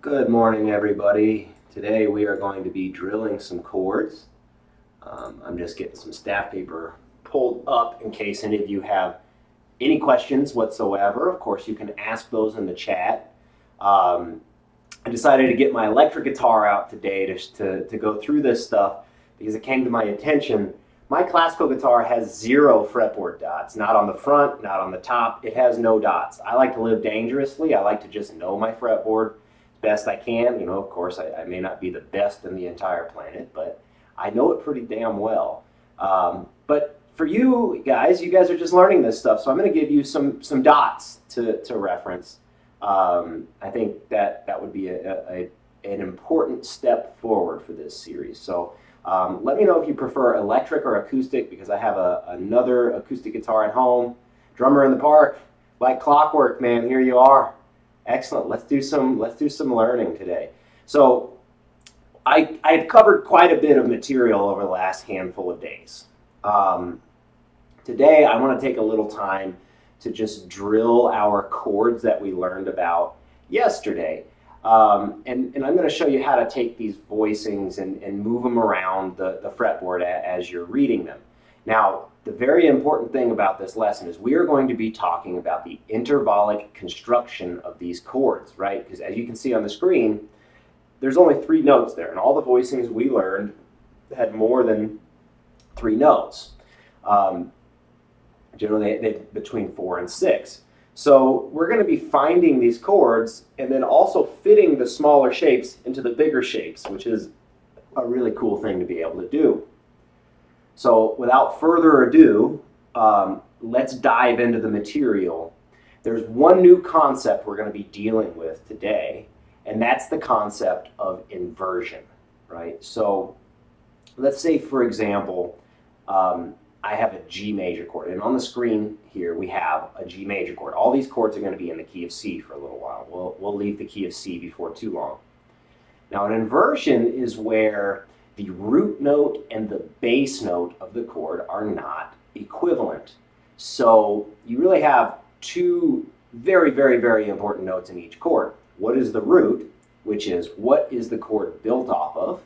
Good morning, everybody. Today we are going to be drilling some chords. I'm just getting some staff paper pulled up in case any of you have any questions whatsoever. Of course, you can ask those in the chat. I decided to get my electric guitar out today to go through this stuff because it came to my attention. My classical guitar has 0 fretboard dots, not on the front, not on the top. It has no dots. I like to live dangerously. I like to just know my fretboard best I can. You know, of course, I may not be the best in the entire planet, but I know it pretty damn well. But for you guys are just learning this stuff, so I'm going to give you some dots to reference. I think that would be an important step forward for this series. So let me know if you prefer electric or acoustic, because I have another acoustic guitar at home. Drummer in the park, like clockwork, man. Here you are. Excellent. Let's do some learning today. So I've covered quite a bit of material over the last handful of days. Today I want to take a little time to just drill our chords that we learned about yesterday. And I'm going to show you how to take these voicings and move them around the fretboard as you're reading them. Now, the very important thing about this lesson is we are going to be talking about the intervallic construction of these chords, right? Because as you can see on the screen, there's only 3 notes there, and all the voicings we learned had more than 3 notes. Generally, they between 4 and 6. So we're going to be finding these chords and then also fitting the smaller shapes into the bigger shapes, which is a really cool thing to be able to do. So without further ado, let's dive into the material. There's one new concept we're going to be dealing with today, and that's the concept of inversion, right? So let's say, for example, I have a G major chord, and on the screen here we have a G major chord. All these chords are going to be in the key of C for a little while. We'll leave the key of C before too long. Now, an inversion is where the root note and the bass note of the chord are not equivalent. So you really have 2 very, very, very important notes in each chord. What is the root, which is what is the chord built off of,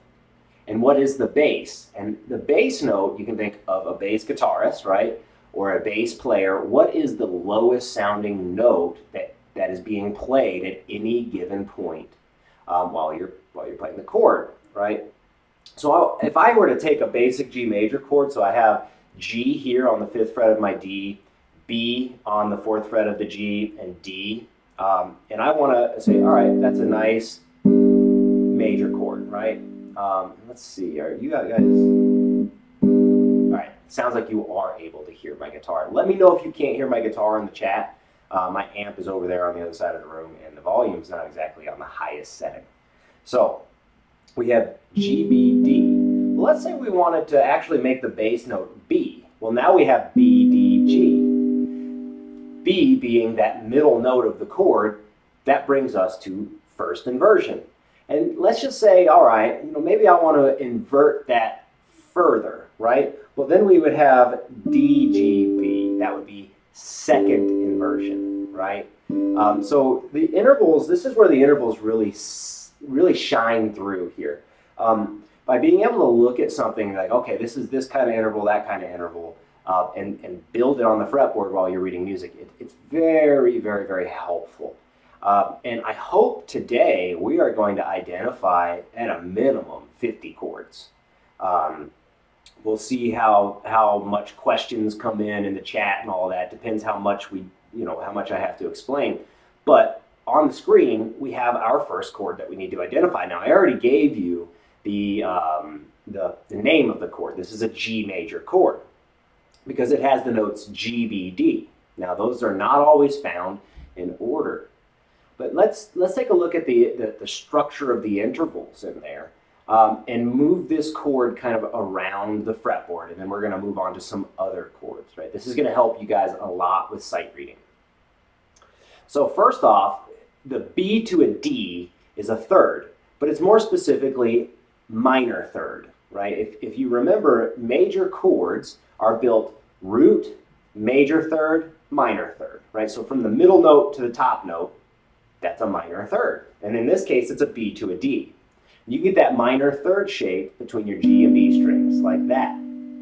and what is the bass? And the bass note, you can think of a bass guitarist, right, or a bass player. What is the lowest sounding note that is being played at any given point while you're playing the chord, right? So if I were to take a basic G major chord, so I have G here on the 5th fret of my D, B on the 4th fret of the G, and D, and I want to say, all right, that's a nice major chord, right? Let's see, are you guys, all right, sounds like you are able to hear my guitar. Let me know if you can't hear my guitar in the chat. My amp is over there on the other side of the room, and the volume's not exactly on the highest setting. So we have G, B, D. Well, let's say we wanted to actually make the bass note B. Well, now we have B, D, G. B being that middle note of the chord, that brings us to first inversion. And let's just say, all right, maybe I want to invert that further, right? Well, then we would have D, G, B. That would be second inversion, right? So the intervals, this is where the intervals really shine through here. By being able to look at something like, okay, this is this kind of interval, that kind of interval, and build it on the fretboard while you're reading music, it's very, very, very helpful. And I hope today we are going to identify at a minimum 50 chords. We'll see how much questions come in the chat and all that. Depends how much how much I have to explain. But on the screen, we have our first chord that we need to identify. Now, I already gave you the name of the chord. This is a G major chord because it has the notes G, B, D. Now, those are not always found in order. But let's take a look at the structure of the intervals in there and move this chord kind of around the fretboard, and then we're going to move on to some other chords, right? This is going to help you guys a lot with sight reading. So first off, the B to a D is a third, but it's more specifically minor third, right? If you remember, major chords are built root, major third, minor third, right? So from the middle note to the top note, that's a minor third. And in this case, it's a B to a D. You get that minor third shape between your G and B strings, like that,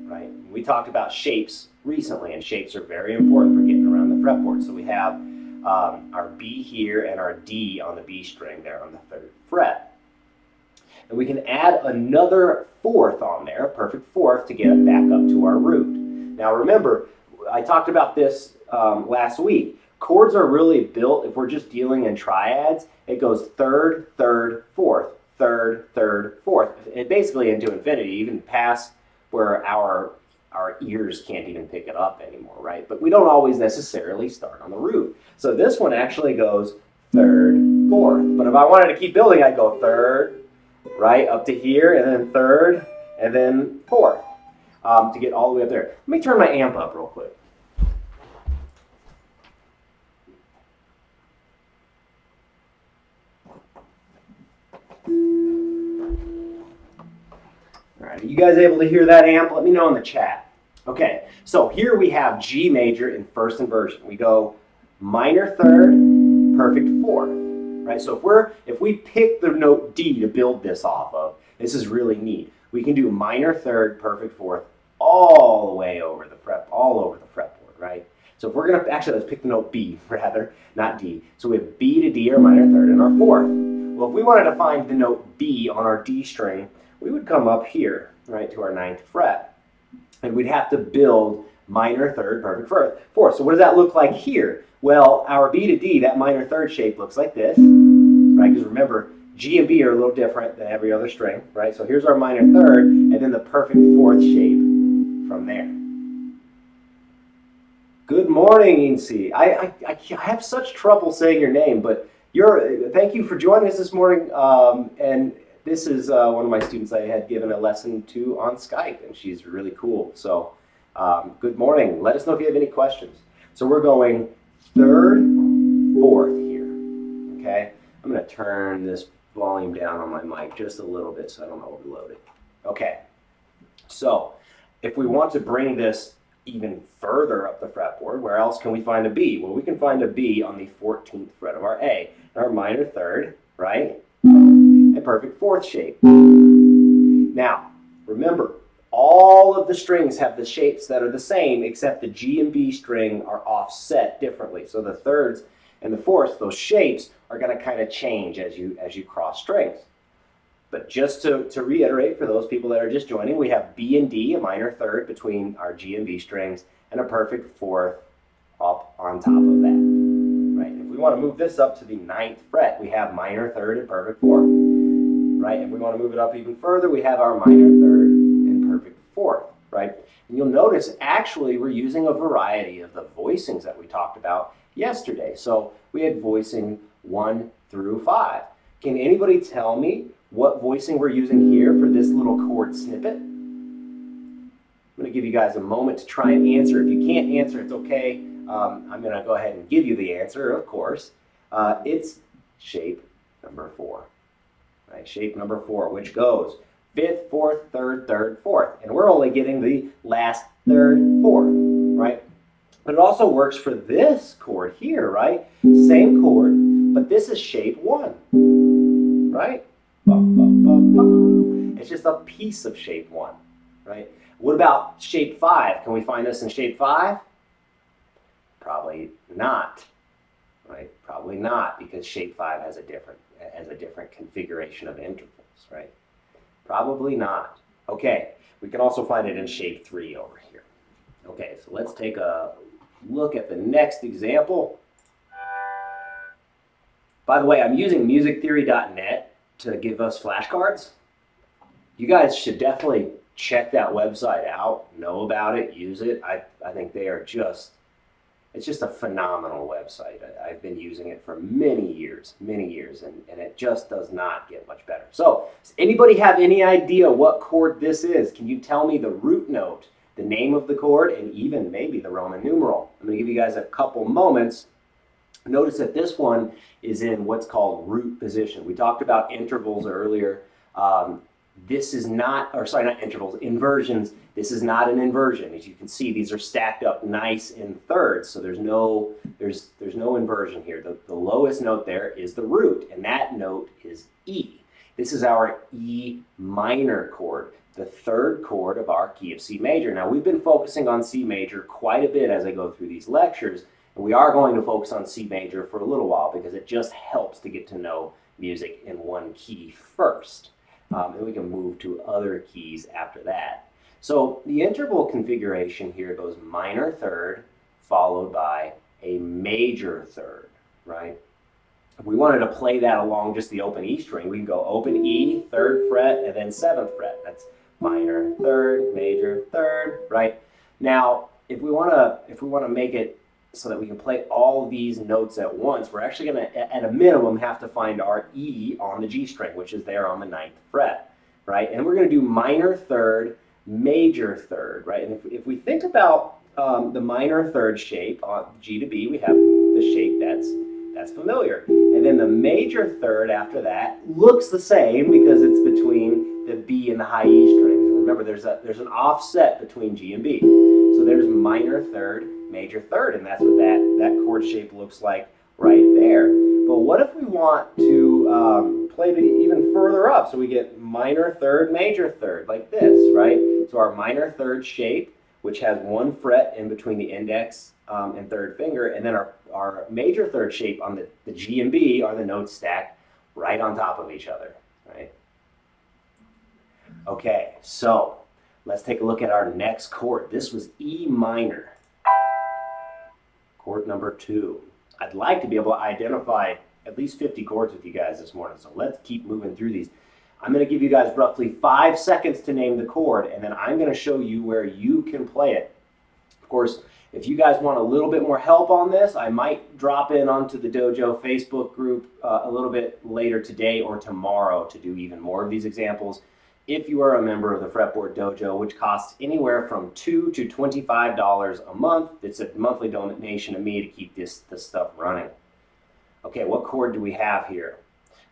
right? We talked about shapes recently, and shapes are very important for getting around the fretboard. So we have our B here and our D on the B string there on the 3rd fret. And we can add another 4th on there, a perfect 4th, to get it back up to our root. Now remember, I talked about this last week. Chords are really built, if we're just dealing in triads, it goes 3rd, 3rd, 4th, 3rd, 3rd, 4th, and basically into infinity, even past where our ears can't even pick it up anymore, right? But we don't always necessarily start on the root. So this one actually goes 3rd, 4th. But if I wanted to keep building, I'd go 3rd, right, up to here, and then 3rd, and then 4th, to get all the way up there. Let me turn my amp up real quick. All right, are you guys able to hear that amp? Let me know in the chat. Okay, so here we have G major in first inversion. We go minor 3rd, perfect 4th, right? So if we pick the note D to build this off of, this is really neat. We can do minor 3rd, perfect 4th, all the way over the fretboard, right? So if we're gonna, actually let's pick the note B rather, not D. So we have B to D, our minor 3rd, and our 4th. Well, if we wanted to find the note B on our D string, we would come up here, right, to our 9th fret, and we'd have to build minor 3rd, perfect 4th. So what does that look like here? Well, our B to D, that minor 3rd shape looks like this, right? Because remember, G and B are a little different than every other string, right? So here's our minor 3rd, and then the perfect 4th shape from there. Good morning, Incy. I have such trouble saying your name, but thank you for joining us this morning, and this is one of my students I had given a lesson to on Skype, and she's really cool. So good morning. Let us know if you have any questions. So we're going 3rd, 4th here, okay? I'm going to turn this volume down on my mic just a little bit so I don't overload it. Okay, so if we want to bring this even further up the fretboard, where else can we find a B? Well, we can find a B on the 14th fret of our A, our minor 3rd, right? And perfect 4th shape. Now, remember, all of the strings have the shapes that are the same, except the G and B string are offset differently. So the 3rds and the 4ths, those shapes are going to kind of change as you cross strings. But just to reiterate, for those people that are just joining, we have B and D, a minor 3rd between our G and B strings, and a perfect 4th up on top of that. Right? If we want to move this up to the 9th fret, we have minor 3rd and perfect 4th. Right? If we want to move it up even further, we have our minor 3rd and perfect 4th. Right? And you'll notice, actually, we're using a variety of the voicings that we talked about yesterday. So we had voicing 1 through 5. Can anybody tell me what voicing we're using here for this little chord snippet? I'm going to give you guys a moment to try and answer. If you can't answer, it's okay. I'm going to go ahead and give you the answer, of course. It's shape number 4. Right? Shape number 4, which goes 5th, 4th, 3rd, 3rd, 4th. And we're only getting the last 3rd, 4th, right? But it also works for this chord here, right? Same chord, but this is shape 1, right? It's just a piece of shape 1, right? What about shape 5? Can we find this in shape 5? Probably not, right? Probably not, because shape 5 has a different configuration of intervals, right? Probably not. Okay, we can also find it in shape 3 over here. Okay, so let's take a look at the next example. By the way, I'm using musictheory.net to give us flashcards. You guys should definitely check that website out, know about it, use it. I think they are it's just a phenomenal website. I've been using it for many years, and it just does not get much better. So, does anybody have any idea what chord this is? Can you tell me the root note, the name of the chord, and even maybe the Roman numeral? I'm going to give you guys a couple moments. Notice that this one is in what's called root position. We talked about intervals earlier. This is not, or sorry, not intervals, inversions. This is not an inversion. As you can see, these are stacked up nice in thirds, so there's no inversion here. The lowest note there is the root, and that note is E. This is our E minor chord, the third chord of our key of C major. Now, we've been focusing on C major quite a bit as I go through these lectures, and we are going to focus on C major for a little while because it just helps to get to know music in one key first. And we can move to other keys after that. So the interval configuration here goes minor third followed by a major third, right? If we wanted to play that along just the open E string, we can go open E, third fret, and then seventh fret. That's minor third, major third, right? Now, if we want to make it so that we can play all these notes at once, we're actually going to, at a minimum, have to find our E on the G string, which is there on the 9th fret, right? And we're going to do minor third, major third, right? And if we think about the minor third shape on G to B, we have the shape that's familiar. And then the major third after that looks the same because it's between the B and the high E strings. Remember, there's an offset between G and B. So there's minor third, major third, and that's what that chord shape looks like right there. But what if we want to play it even further up? So we get minor third, major third, like this, right? So our minor third shape, which has one fret in between the index and third finger, and then our major third shape on the G and B are the notes stacked right on top of each other, right? Okay, so let's take a look at our next chord. This was E minor. Chord number 2. I'd like to be able to identify at least 50 chords with you guys this morning, so let's keep moving through these. I'm going to give you guys roughly 5 seconds to name the chord, and then I'm going to show you where you can play it. Of course, if you guys want a little bit more help on this, I might drop in onto the Dojo Facebook group a little bit later today or tomorrow to do even more of these examples. If you are a member of the Fretboard Dojo, which costs anywhere from $2 to $25 a month, it's a monthly donation to me to keep this stuff running. Okay, what chord do we have here?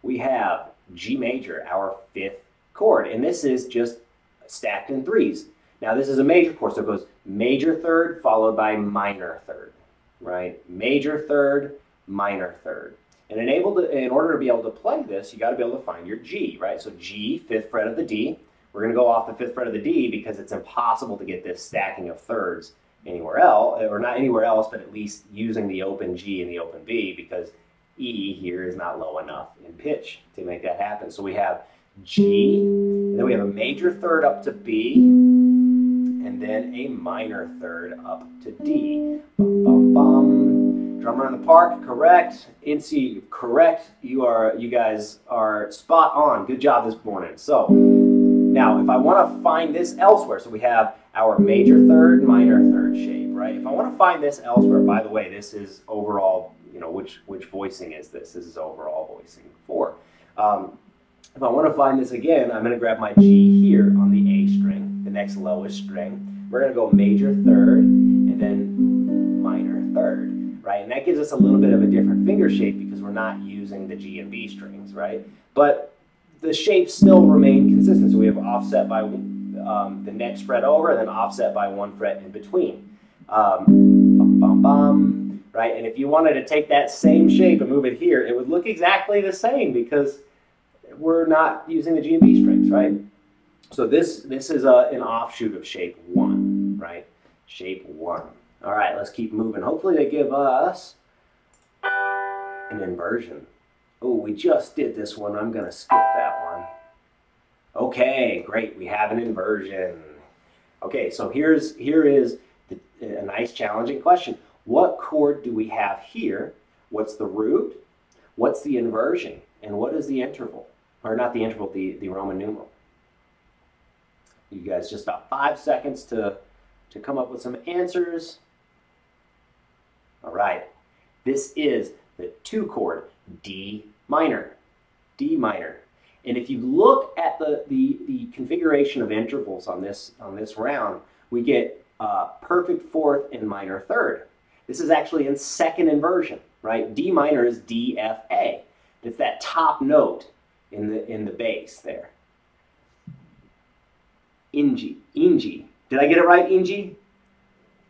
We have G major, our 5th chord, and this is just stacked in 3s. Now this is a major chord, so it goes major third followed by minor third, right? Major third, minor third. And in order to be able to play this, you got to be able to find your G, right? So G, 5th fret of the D. We're going to go off the 5th fret of the D because it's impossible to get this stacking of thirds anywhere else, or not anywhere else, but at least using the open G and the open B, because E here is not low enough in pitch to make that happen. So we have G, and then we have a major third up to B, and then a minor third up to D. Bum, bum, bum. Drummer in the park, correct. Incy, correct. You guys are spot on. Good job this morning. So now, if I want to find this elsewhere, so we have our major third, minor third shape, right? If I want to find this elsewhere, by the way, this is overall, which voicing is this? This is overall voicing 4. If I want to find this again, I'm going to grab my G here on the A string, the next lowest string. We're going to go major third and then minor third, right? And that gives us a little bit of a different finger shape because we're not using the G and B strings, right? But the shapes still remain consistent. So we have offset by the next fret over and then offset by 1 fret in between. Bum, bum, bum, right? And if you wanted to take that same shape and move it here, it would look exactly the same because we're not using the G and B strings, right? So this is an offshoot of shape 1, right? Shape 1. All right, let's keep moving. Hopefully they give us an inversion. Oh, we just did this one. I'm going to skip that one. Okay, great. We have an inversion. Okay, so here is a nice challenging question. What chord do we have here? What's the root? What's the inversion? And what is the interval? Or not the interval, the Roman numeral. You guys just about 5 seconds to come up with some answers. All right, this is the 2 chord, D minor, D minor. And if you look at the configuration of intervals on this round, we get perfect 4th and minor third. This is actually in 2nd inversion, right? D minor is D, F, A. It's that top note in the bass there. Inji. Did I get it right, Inji?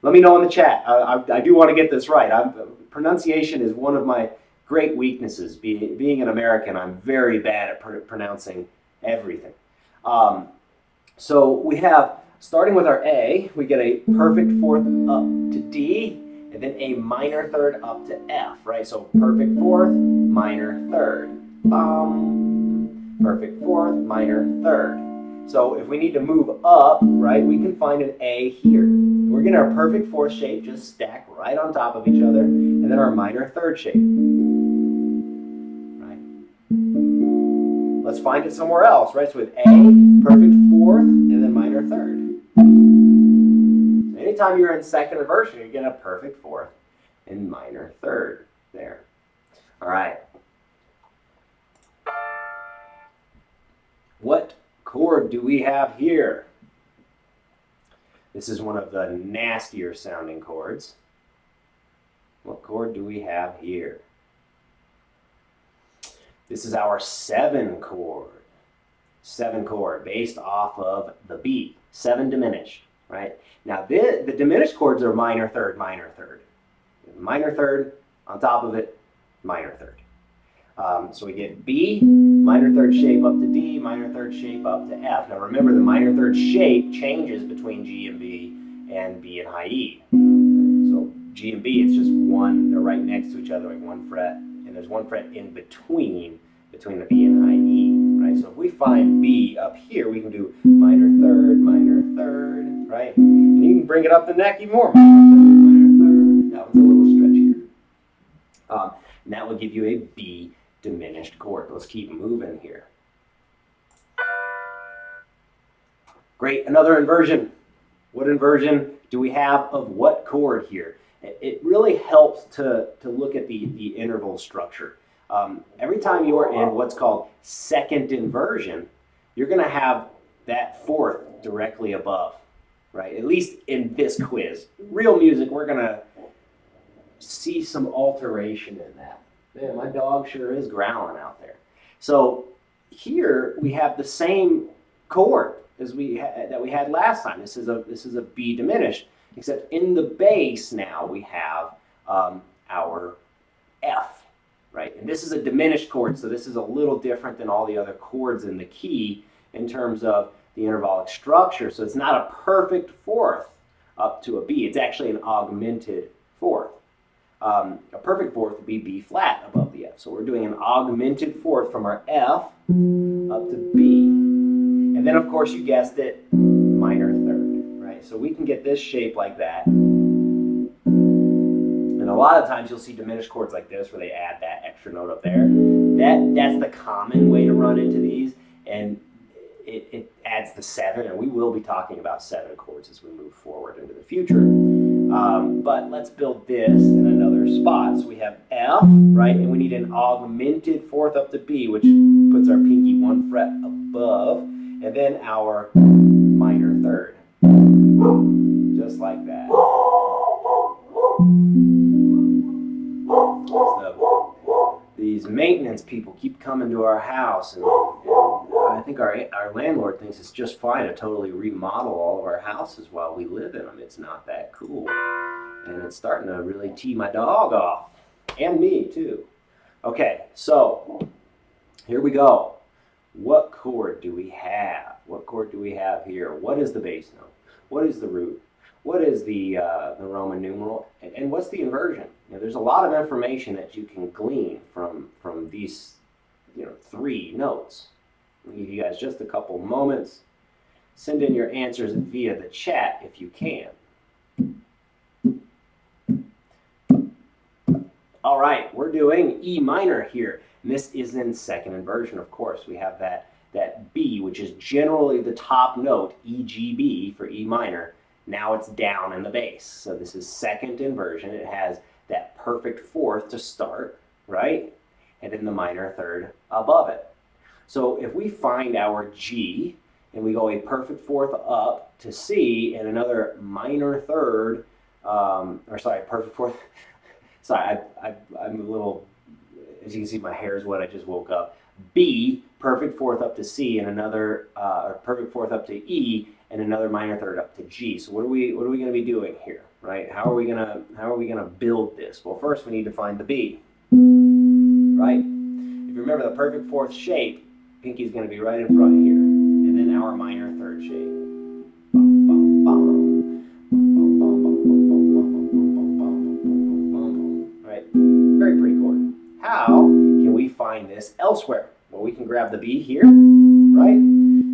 Let me know in the chat. I do want to get this right. Pronunciation is one of my great weaknesses. Being an American, I'm very bad at pronouncing everything. So we have, starting with our A, we get a perfect fourth up to D, and then a minor third up to F, right? So perfect fourth, minor third. Perfect fourth, minor third. So if we need to move up, right, we can find an A here. We're getting our perfect fourth shape just stacked right on top of each other, and then our minor third shape. Right? Let's find it somewhere else, right? So with A, perfect fourth, and then minor third. Anytime you're in second inversion, you're getting a perfect fourth and minor third there. All right. What chord do we have here? This is one of the nastier sounding chords. What chord do we have here? This is our 7 chord. 7 chord based off of the B. 7 diminished, right? Now the diminished chords are minor third, minor third. Minor third, on top of it, minor third. So we get B, minor third shape up to D, minor third shape up to F. Now remember, the minor third shape changes between G and B and high E. So G and B, it's just one, they're right next to each other, like one fret, and there's one fret in between the B and high E, right? So if we find B up here, we can do minor third, right? And you can bring it up the neck even more. Minor third. That one's a little stretchier. And that will give you a B diminished chord. Let's keep moving here. Great, another inversion. What inversion do we have of what chord here? It really helps to look at the interval structure. Every time you're in what's called second inversion, you're going to have that fourth directly above, right? At least in this quiz. Real music, we're going to see some alteration in that. Man, my dog sure is growling out there. So here we have the same chord as that we had last time. This is a B diminished, except in the bass now we have our F, right? And this is a diminished chord, so this is a little different than all the other chords in the key in terms of the intervallic structure. So it's not a perfect fourth up to a B. It's actually an augmented fourth. A perfect fourth would be B flat above the F. So we're doing an augmented fourth from our F up to B. And then, of course, you guessed it, minor third, right? So we can get this shape like that. And a lot of times you'll see diminished chords like this where they add that extra note up there. That's the common way to run into these. And it adds the 7, and we will be talking about 7 chords as we move forward into the future. But let's build this in another spot. So we have F, right, and we need an augmented fourth up to B, which puts our pinky 1 fret above, and then our minor third, just like that. So these maintenance people keep coming to our house, and I think our landlord thinks it's just fine to totally remodel all of our houses while we live in them. It's not that cool. And it's starting to really tee my dog off. And me, too. Okay, so here we go. What chord do we have? What chord do we have here? What is the bass note? What is the root? What is the Roman numeral? And what's the inversion? You know, there's a lot of information that you can glean from these 3 notes. I'll give you guys just a couple moments. Send in your answers via the chat if you can. All right, we're doing E minor here. And this is in second inversion, of course. We have that B, which is generally the top note, E, G, B for E minor. Now it's down in the bass. So this is second inversion. It has that perfect fourth to start, right? And then the minor third above it. So if we find our G and we go a perfect fourth up to C and another minor third, perfect fourth. Sorry, I'm a little, as you can see, my hair is wet. I just woke up. B, perfect fourth up to C, and another perfect fourth up to E, and another minor third up to G. So what are we going to be doing here, right? How are we gonna build this? Well, first we need to find the B, right? If you remember the perfect fourth shape, pinky's going to be right in front here, and then our minor third shape. Bum, bum, bum. Bum, bum, bum, bum, bum, bum, bum, bum, bum, bum, bum. Right? Very pretty chord. How can we find this elsewhere? Well, we can grab the B here, right?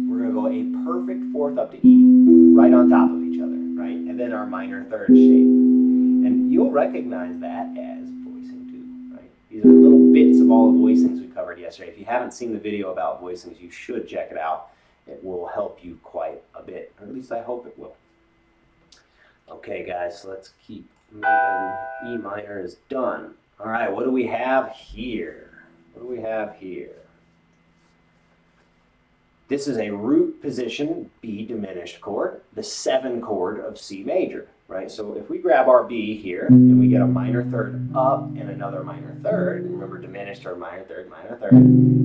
We're going to go a perfect fourth up to E, right on top of each other, right? And then our minor third shape. And you'll recognize that as voicing too, right? These are little bits of all the voicings we covered yesterday. If you haven't seen the video about voicings, you should check it out. It will help you quite a bit, or at least I hope it will. Okay, guys, so let's keep moving. E minor is done. All right, what do we have here? What do we have here? This is a root position B diminished chord, the 7 chord of C major, right? So if we grab our B here and we get a minor third up and another minor third, remember diminished or minor third,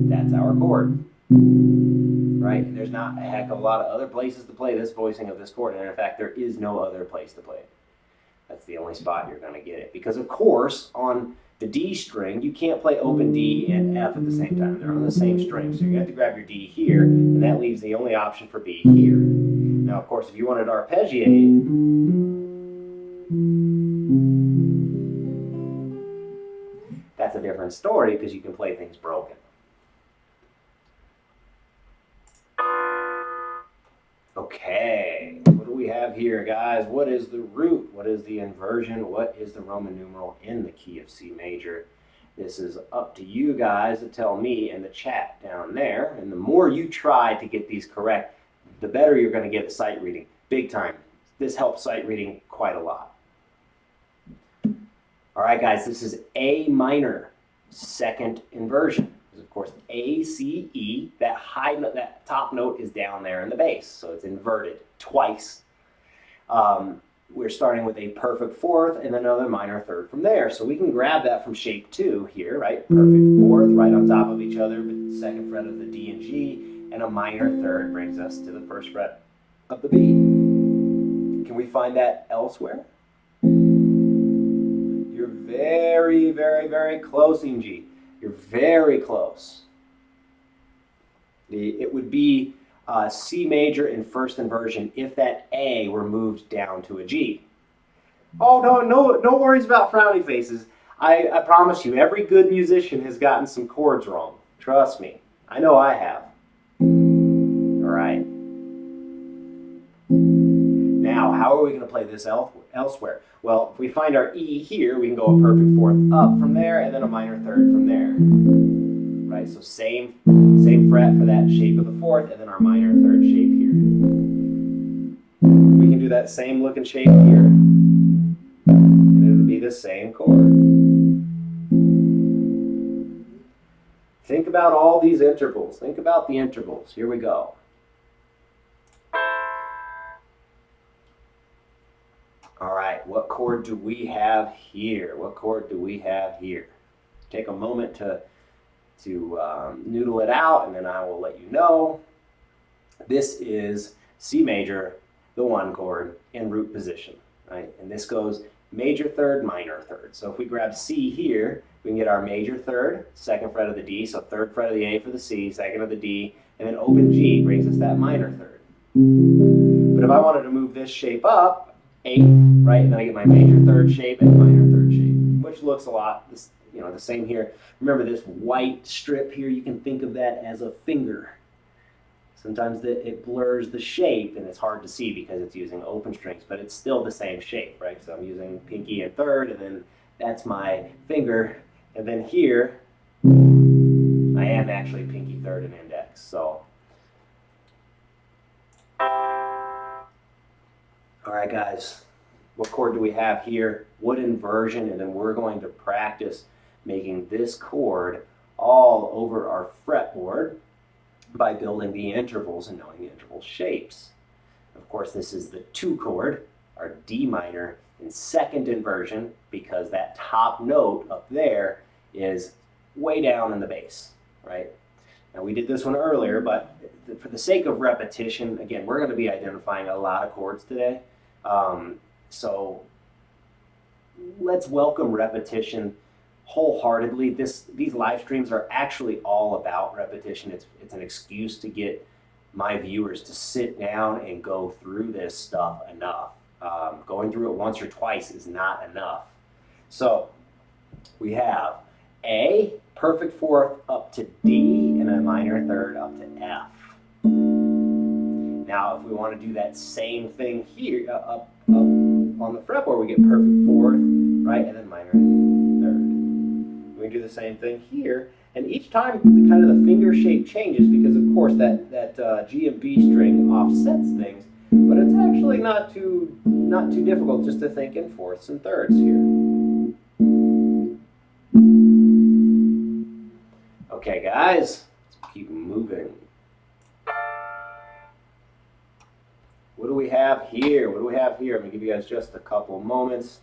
that's our chord, right? And there's not a heck of a lot of other places to play this voicing of this chord, and in fact, there is no other place to play it. That's the only spot you're going to get it, because of course, on the D string, you can't play open D and F at the same time. They're on the same string, so you're going to have to grab your D here, and that leaves the only option for B here. Now, of course, if you wanted to arpeggiate, that's a different story because you can play things broken. Okay, what do we have here, guys? What is the root? What is the inversion? What is the Roman numeral in the key of C major? This is up to you guys to tell me in the chat down there. And the more you try to get these correct, the better you're going to get at sight reading. Big time. This helps sight reading quite a lot. All right, guys, this is A minor, second inversion. Of course, A, C, E, that high note, that top note is down there in the bass, so it's inverted twice. We're starting with a perfect fourth and another minor third from there. So we can grab that from shape 2 here, right? Perfect fourth right on top of each other, but second fret of the D and G, and a minor third brings us to the first fret of the B. Can we find that elsewhere? You're very, very, very close, Inji. You're very close. It would be C major in first inversion if that A were moved down to a G. Oh, no worries about frowny faces. I promise you, every good musician has gotten some chords wrong. Trust me. I know I have. All right. Now, how are we going to play this elsewhere? Well, if we find our E here, we can go a perfect fourth up from there, and then a minor third from there. Right, so same fret for that shape of the fourth, and then our minor third shape here. We can do that same looking shape here, and it would be the same chord. Think about all these intervals. Think about the intervals. Here we go. All right, what chord do we have here? What chord do we have here? Take a moment to noodle it out, and then I will let you know. This is C major, the 1 chord, in root position, right? And this goes major third, minor third. So if we grab C here, we can get our major third, second fret of the D, so third fret of the A for the C, second of the D, and then open G brings us that minor third. But if I wanted to move this shape up, 8, right, and then I get my major third shape and minor third shape, which looks a lot, the same here. Remember this white strip here, you can think of that as a finger. Sometimes it blurs the shape and it's hard to see because it's using open strings, but it's still the same shape, right? So I'm using pinky and third, and then that's my finger, and then here I am actually pinky third and index. So all right, guys, what chord do we have here? What inversion? And then we're going to practice making this chord all over our fretboard by building the intervals and knowing the interval shapes. Of course, this is the 2 chord, our D minor, in second inversion, because that top note up there is way down in the bass, right? Now we did this one earlier, but for the sake of repetition, again, we're going to be identifying a lot of chords today. So let's welcome repetition wholeheartedly. These live streams are actually all about repetition. It's an excuse to get my viewers to sit down and go through this stuff enough. Going through it once or twice is not enough. So we have A, perfect fourth up to D, and a minor third up to F. Now, if we want to do that same thing here, up on the fretboard, we get perfect fourth, right, and then minor third. We can do the same thing here, and each time kind of the finger shape changes because, of course, that G and B string offsets things, but it's actually not too difficult just to think in fourths and thirds here. Okay, guys, let's keep moving. What do we have here? What do we have here? I'm going to give you guys just a couple moments.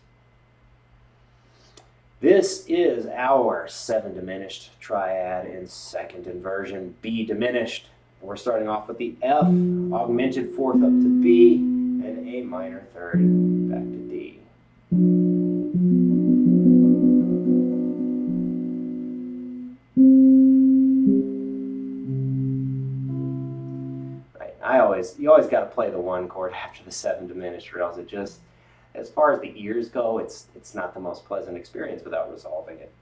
This is our 7 diminished triad in second inversion, B diminished. And we're starting off with the F, augmented fourth up to B, and A minor third back to D. You always got to play the 1 chord after the 7 diminished, or else it just, as far as the ears go, it's not the most pleasant experience without resolving it.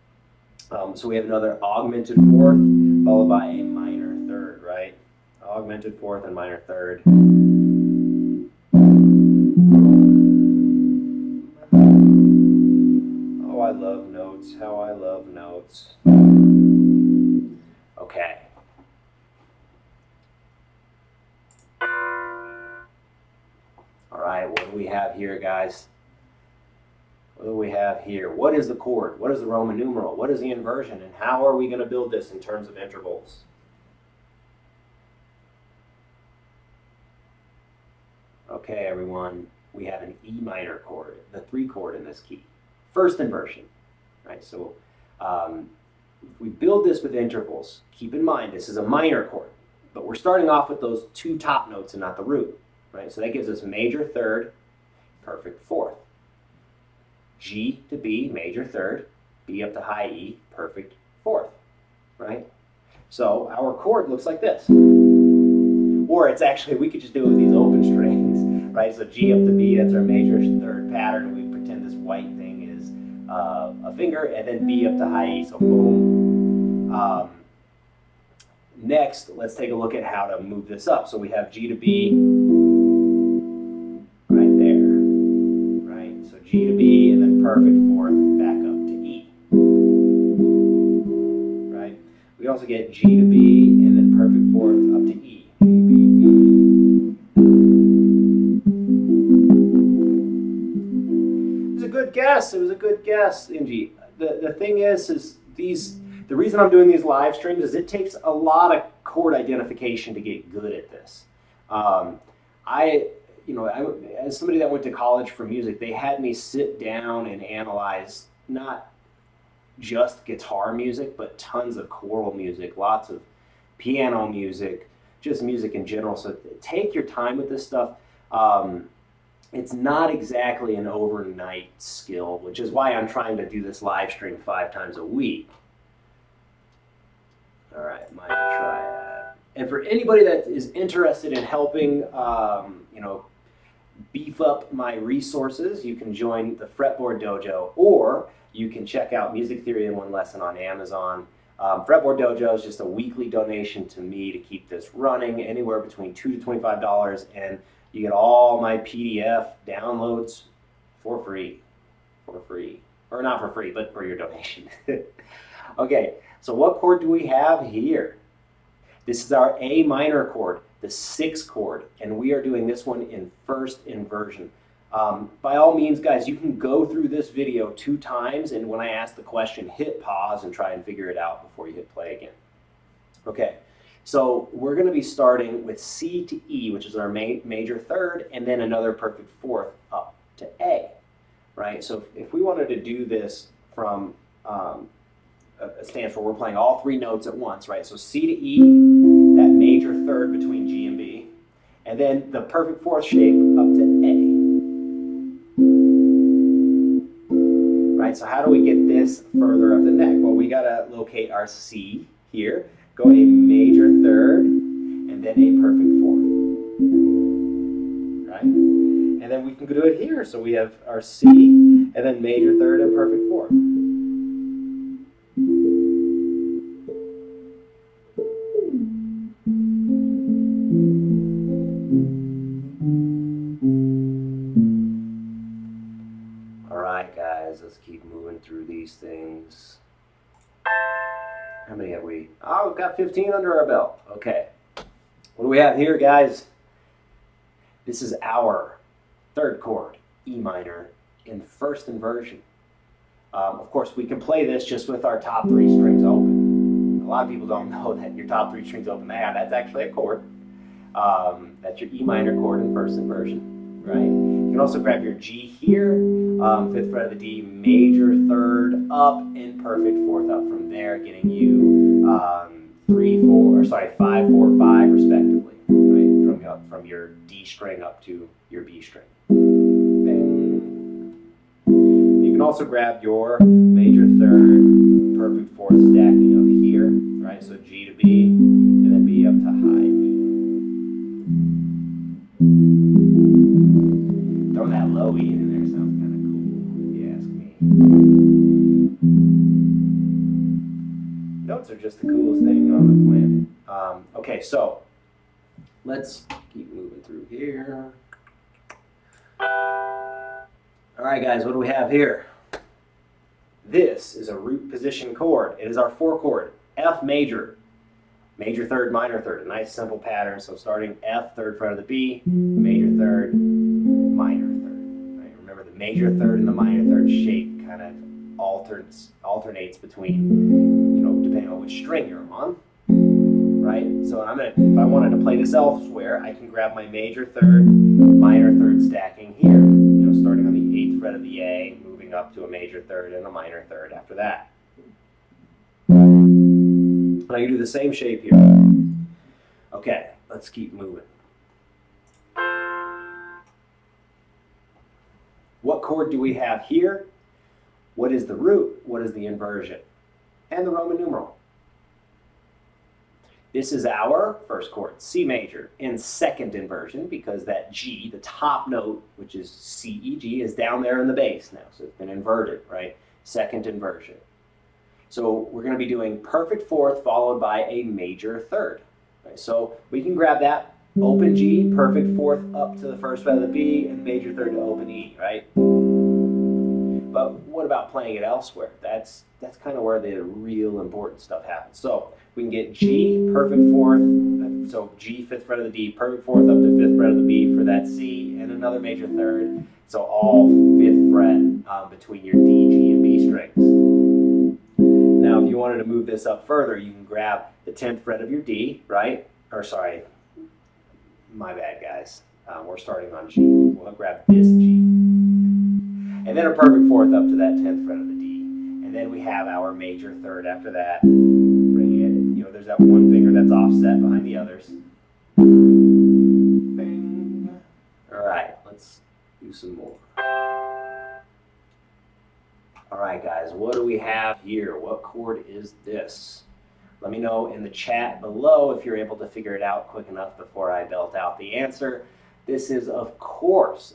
So we have another augmented fourth followed by a minor third, right? Augmented fourth and minor third. Oh, I love notes. How I love notes. Okay. All right, what do we have here, guys? What do we have here? What is the chord? What is the Roman numeral? What is the inversion? And how are we going to build this in terms of intervals? Okay, everyone, we have an E minor chord, the 3 chord in this key. First inversion, right? So if we build this with intervals, keep in mind this is a minor chord, but we're starting off with those 2 top notes and not the root. Right, so that gives us major third, perfect fourth. G to B, major third, B up to high E, perfect fourth. Right? So our chord looks like this. Or it's actually, we could just do it with these open strings. Right? So G up to B, that's our major third pattern. We pretend this white thing is a finger, and then B up to high E, so boom. Next, let's take a look at how to move this up. So we have G to B right there, right? So G to B and then perfect fourth back up to E, right? We also get G to B and then perfect fourth up to E. G, B, E. It was a good guess. It was a good guess, Ingy. The thing is these. The reason I'm doing these live streams is it takes a lot of chord identification to get good at this. As somebody that went to college for music, they had me sit down and analyze not just guitar music, but tons of choral music, lots of piano music, just music in general. So take your time with this stuff. It's not exactly an overnight skill, which is why I'm trying to do this live stream 5 times a week. All right, minor triad. And for anybody that is interested in helping, beef up my resources, you can join the Fretboard Dojo, or you can check out Music Theory in 1 Lesson on Amazon. Fretboard Dojo is just a weekly donation to me to keep this running, anywhere between $2 to $25, and you get all my PDF downloads for free. Or not for free, but for your donation. Okay. So what chord do we have here? This is our A minor chord, the 6th chord, and we are doing this one in first inversion. By all means, guys, you can go through this video 2 times, and when I ask the question, hit pause and try and figure it out before you hit play again. Okay, so we're going to be starting with C to E, which is our major third, and then another perfect fourth up to A, right? So if we wanted to do this from a stance where we're playing all three notes at once, right? So C to E, that major third between G and B, and then the perfect fourth shape up to A. Right, so how do we get this further up the neck? Well, we gotta locate our C here, go a major third, and then a perfect fourth, right? And then we can do it here. So we have our C, and then major third and perfect fourth. All right, guys, let's keep moving through these things. How many have we? Oh, we've got 15 under our belt. Okay. What do we have here, guys? This is our third chord, E minor, in first inversion. Of course, we can play this just with our top three strings open. A lot of people don't know that your top three strings open. That's actually a chord. That's your E minor chord in first inversion, right? You can also grab your G here, fifth fret of the D, major third up, and perfect fourth up from there, getting you 5, 4, 5 respectively, right? From your D string up to your B string. Bang. You can also grab your major third, perfect fourth stacking up here, right? So G to B, and then B up to high E. Throwing that low E in there sounds kind of cool, if you ask me. Notes are just the coolest thing on the planet. Okay, so let's keep moving through here. All right, guys, what do we have here? This is a root position chord. It is our 4 chord, F major. Major third, minor third, a nice simple pattern. So starting F, third fret of the B, major third, minor third. Right? Remember the major third and the minor third shape kind of alternates between, depending on which string you're on. Right? So if I wanted to play this elsewhere, I can grab my major third, minor third stacking here. Starting on the 8th fret of the A, moving up to a major third and a minor third after that. And I can do the same shape here. Okay, let's keep moving. What chord do we have here? What is the root? What is the inversion? And the Roman numeral. This is our first chord, C major, in second inversion, because that G, the top note, which is C, E, G, is down there in the bass now. So it's been inverted, right? Second inversion. So we're going to be doing perfect fourth followed by a major third. Right? So we can grab that open G, perfect fourth up to the first fret of the B, and major third to open E, right? But what about playing it elsewhere? That's kind of where the real important stuff happens. So we can get G, perfect fourth, so G, 5th fret of the D, perfect fourth up to 5th fret of the B for that C, and another major third. So all 5th fret between your D, G, and B strings. Now, if you wanted to move this up further, you can grab the 10th fret of your D, right? Or sorry, my bad, guys. We're starting on G. We'll grab this G. And then a perfect fourth up to that 10th fret of the D. And then we have our major third after that. Bring it, there's that one finger that's offset behind the others. Bing. All right, let's do some more. All right, guys, what do we have here? What chord is this? Let me know in the chat below if you're able to figure it out quick enough before I belt out the answer. This is, of course,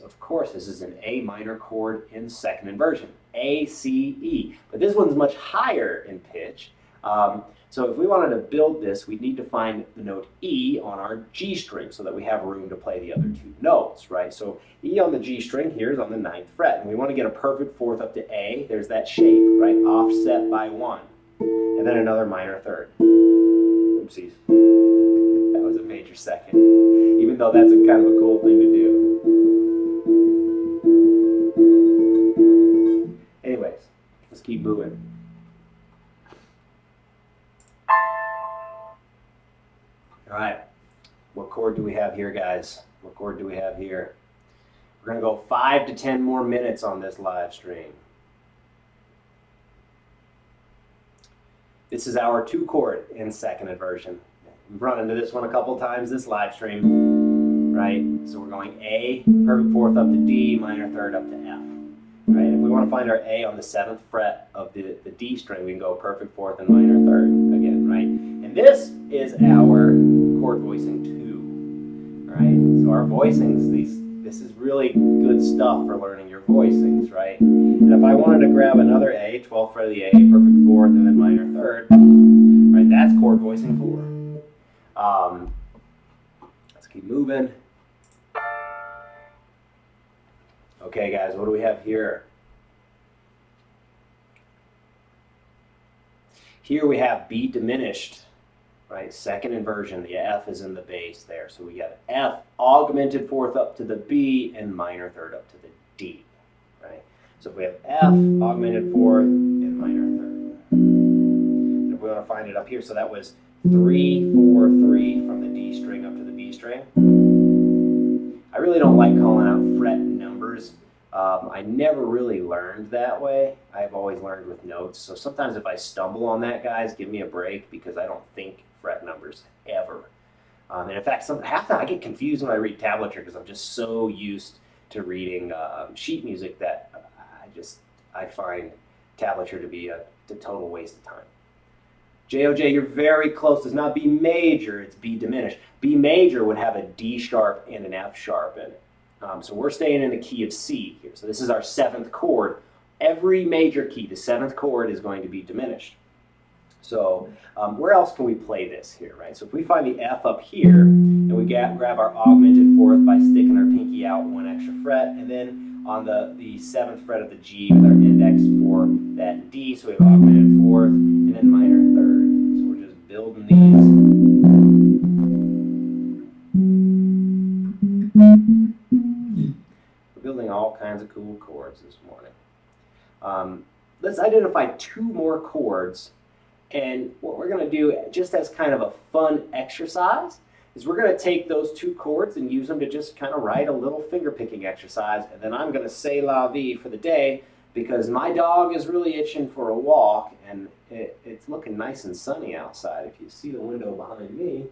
this is an A minor chord in second inversion, A, C, E. But this one's much higher in pitch. So if we wanted to build this, we'd need to find the note E on our G string so that we have room to play the other two notes, right? So E on the G string here is on the 9th fret, and we want to get a perfect fourth up to A. There's that shape, right? Offset by 1. And then another minor third. Oopsies. That was a major second. Even though that's a kind of a cool thing to do. Anyways, let's keep moving. All right, what chord do we have here, guys? What chord do we have here? We're going to go 5 to 10 more minutes on this live stream. This is our 2 chord in second inversion. We've run into this one a couple times this live stream, right? So we're going A, perfect fourth up to D, minor third up to F, right? If we want to find our A on the 7th fret of the D string, we can go perfect fourth and minor third again, right? And this is our chord voicing 2, right? So our voicings, this is really good stuff for learning your voicings, right? And if I wanted to grab another A, 12th fret of the A, perfect fourth, and then minor third, right? That's chord voicing 4. Let's keep moving. Okay, guys, what do we have here? Here we have B diminished, right? Second inversion. The F is in the bass there. So we got F augmented fourth up to the B and minor third up to the D, right? So if we have F augmented fourth and minor third. And if we want to find it up here, so that was 3, 4, 3 from the D string up to the B string. I really don't like calling out fret numbers. I never really learned that way. I've always learned with notes. So sometimes if I stumble on that, guys, give me a break because I don't think fret numbers ever. And in fact, half the time I get confused when I read tablature because I'm just so used to reading sheet music that I find tablature to be a total waste of time. JOJ, you're very close. It's not B major, it's B diminished. B major would have a D sharp and an F sharp in it. So we're staying in the key of C here. So this is our 7th chord. Every major key, the 7th chord is going to be diminished. So where else can we play this here, right? So if we find the F up here, and we grab our augmented fourth by sticking our pinky out 1 extra fret, and then on the 7th fret of the G with our index for that D, so we have augmented fourth, and then minor third. So we're just building these. We're building all kinds of cool chords this morning. Let's identify 2 more chords. And what we're going to do, just as kind of a fun exercise, is we're going to take those 2 chords and use them to just kind of write a little finger picking exercise. And then I'm going to say la vie for the day because my dog is really itching for a walk and it's looking nice and sunny outside. If you see the window behind me,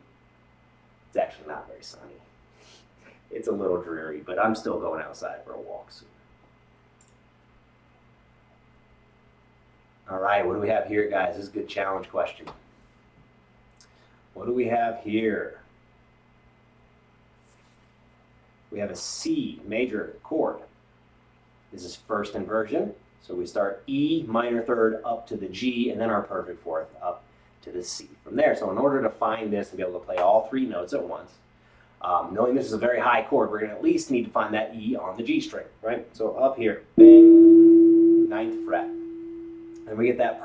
it's actually not very sunny. It's a little dreary, but I'm still going outside for a walk soon. All right, what do we have here, guys? This is a good challenge question. What do we have here? We have a C major chord. This is first inversion. So we start E minor third up to the G and then our perfect fourth up to the C from there. So in order to find this and be able to play all 3 notes at once, knowing this is a very high chord, we're going to at least need to find that E on the G string, right? So up here, bing, 9th fret. And we get that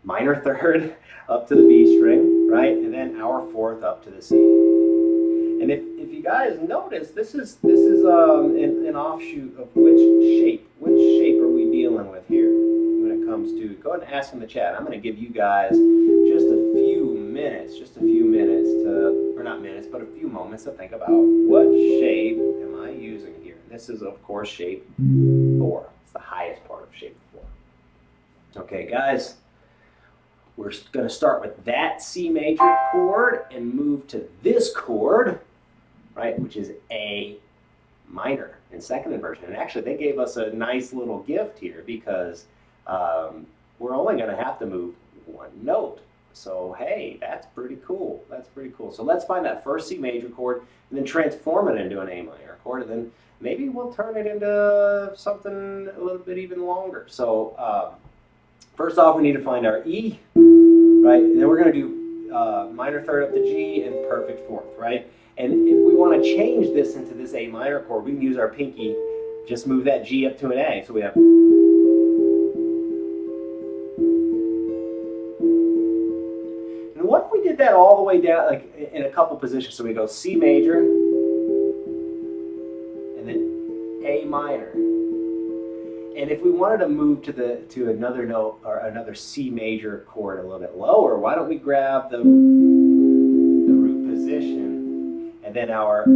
minor third up to the B string, right? And then our fourth up to the C. And if you guys notice, this is an offshoot of which shape are we dealing with here when it comes to, go ahead and ask in the chat. I'm going to give you guys just a few minutes to, or not minutes, but a few moments to think about what shape am I using here. And this is, of course, shape 4. It's the highest part of shape 4. Okay, guys, we're going to start with that C major chord and move to this chord, right, which is A minor in second inversion. And actually, they gave us a nice little gift here because we're only going to have to move 1 note. So, hey, that's pretty cool. That's pretty cool. So let's find that first C major chord and then transform it into an A minor chord, and then maybe we'll turn it into something a little bit even longer. So first off, we need to find our E, right? And then we're going to do minor third up to G and perfect fourth, right? And if we want to change this into this A minor chord, we can use our pinky, just move that G up to an A. So we have... And what if we did that all the way down, like in a couple positions? So we go C major, and then A minor. And if we wanted to move to another note or another C major chord a little bit lower, why don't we grab the root position and then our... So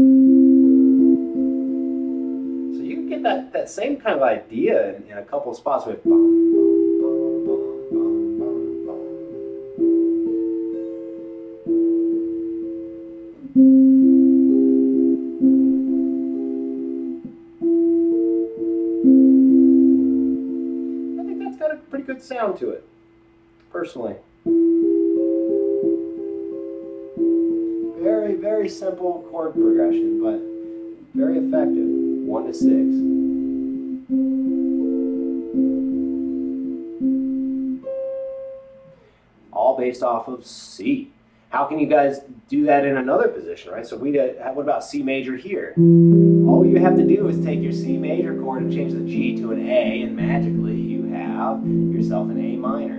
you can get that same kind of idea in a couple of spots with bum, bum, bum, bum, sound to it, personally. Very, very simple chord progression, but very effective. 1 to 6. All based off of C. How can you guys do that in another position, right? So what about C major here? All you have to do is take your C major chord and change the G to an A, and magically you have yourself an A minor.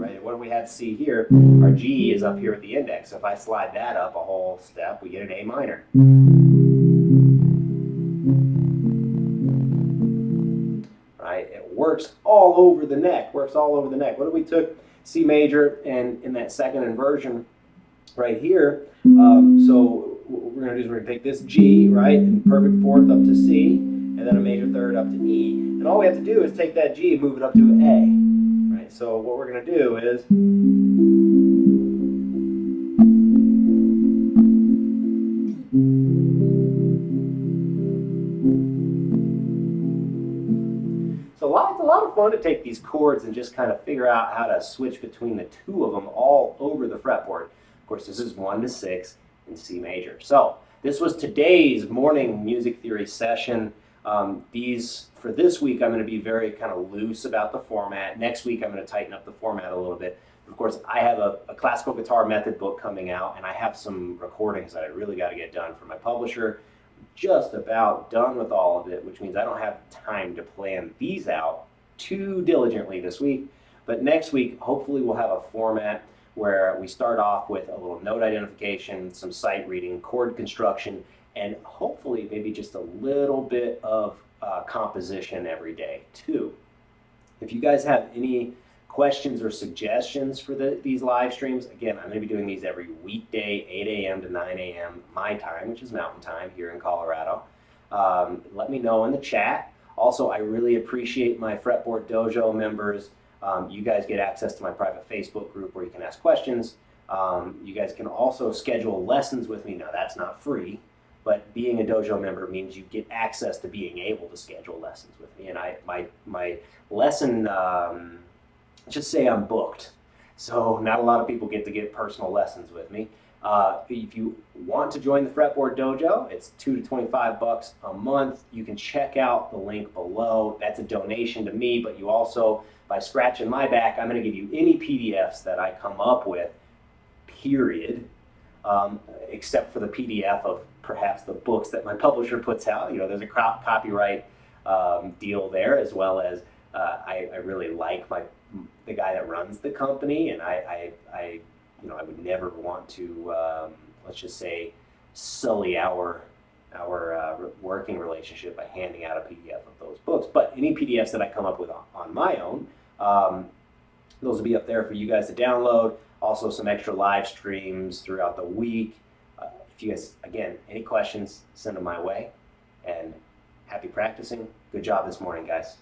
Right? What do we have C here? Our G is up here at the index. So if I slide that up a whole step, we get an A minor. Right? It works all over the neck. Works all over the neck. What if we took C major and in that second inversion right here? So what we're going to do is we're going to take this G, right, and perfect fourth up to C, and then a major third up to E. And all we have to do is take that G and move it up to an A. Right? So what we're going to do is it's a lot of fun to take these chords and just kind of figure out how to switch between the two of them all over the fretboard. Of course, this is 1 to 6 in C major. So this was today's morning music theory session. For this week, I'm going to be very kind of loose about the format. Next week, I'm going to tighten up the format a little bit. Of course, I have a classical guitar method book coming out, and I have some recordings that I really got to get done for my publisher. Just about done with all of it, which means I don't have time to plan these out too diligently this week. But next week, hopefully we'll have a format where we start off with a little note identification, some sight reading, chord construction, and hopefully maybe just a little bit of composition every day too. If you guys have any questions or suggestions for these live streams, again, I'm going to be doing these every weekday, 8 a.m. to 9 a.m. my time, which is mountain time here in Colorado. Let me know in the chat. Also, I really appreciate my Fretboard Dojo members. You guys get access to my private Facebook group where you can ask questions. You guys can also schedule lessons with me. Now, that's not free, but being a dojo member means you get access to being able to schedule lessons with me. And my lesson, just say I'm booked. So not a lot of people get to get personal lessons with me. If you want to join the Fretboard Dojo, it's $2 to $25 a month. You can check out the link below. That's a donation to me, but you also, by scratching my back, I'm going to give you any PDFs that I come up with, period, except for the PDF of perhaps the books that my publisher puts out. You know, there's a copyright deal there, as well as I really like the guy that runs the company, and I would never want to, let's just say, sully our working relationship by handing out a PDF of those books. But any PDFs that I come up with on my own, those will be up there for you guys to download. Also, some extra live streams throughout the week. If you guys, again, any questions, send them my way. And happy practicing. Good job this morning, guys.